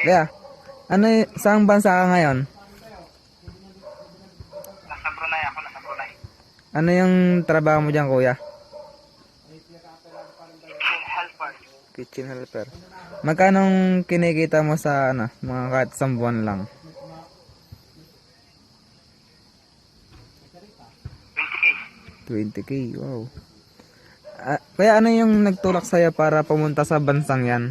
Kaya, saang bansa ka ngayon? Nasa Brunei ako, nasa Brunei. Ano yung trabaho mo dyan, kuya? Helper. Kitchen helper. Magkano kinikita mo sa mga kahit isang buwan lang? 20K. 20k, wow. Kaya ano yung nagtulak sa'yo para pumunta sa bansang yan?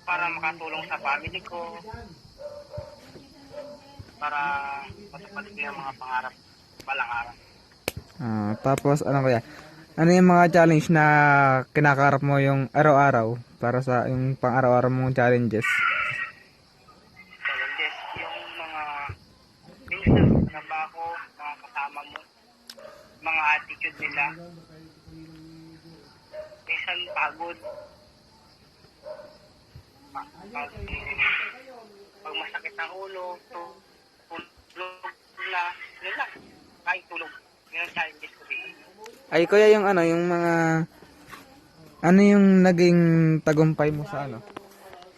Para makatulong sa family ko. Para matupad ko yung mga pangarap balang araw. Tapos ano kaya? Ano yung mga challenge na kinakarap mo yung araw-araw para sa yung pang-araw-araw mong challenges? Challenges, yung mga minsan trabaho, mga kasama mo, mga attitude nila. Minsan pagod. Pag masakit ang ulo, tulog na, yun lang. Kahit tulog. Yun ang challenges ko dito. Ay kuya, yung yung naging tagumpay mo sa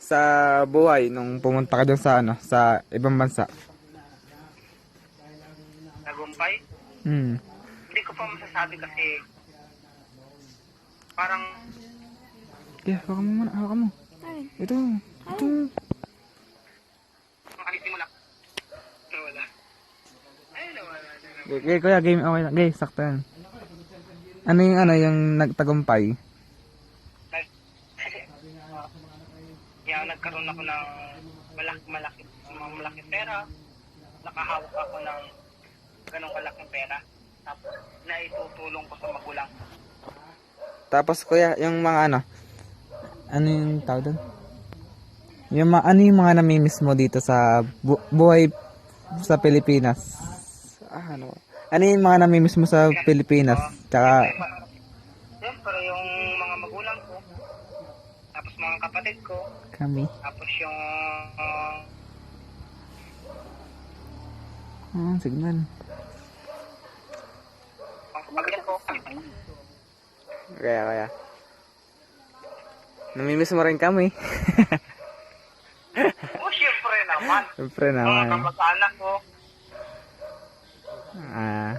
sa buhay nung pumunta ka dun sa ibang bansa? Tagumpay? Hmm. Hindi ko pa masasabi kasi parang Kaya, hawakan mo muna, hawakan mo. Ito. makalisimula. Nawala. Ay, nawala. Okay, kuya, game okay na. Okay, sakto yan. Ano yung nagtagumpay? Kaya nagkaroon ako ng malaki pera. Nakahawak ako ng ganong kalaking pera. Tapos naitutulong ko sa magulang. Tapos kuya, yung mga ano yung tawag doon? Ano yung mga namimiss mo dito sa buhay sa Pilipinas? Ano yung mga namimiss mo sa Pilipinas? Tsaka, Siyempre yung mga magulang ko. Tapos mga kapatid ko. kami. Tapos yung Signal. pamilya ko. Kaya. Namimiss mo rin kami. Oh, siyempre naman. Siyempre Mga naman. kamag-anak ko. Ah.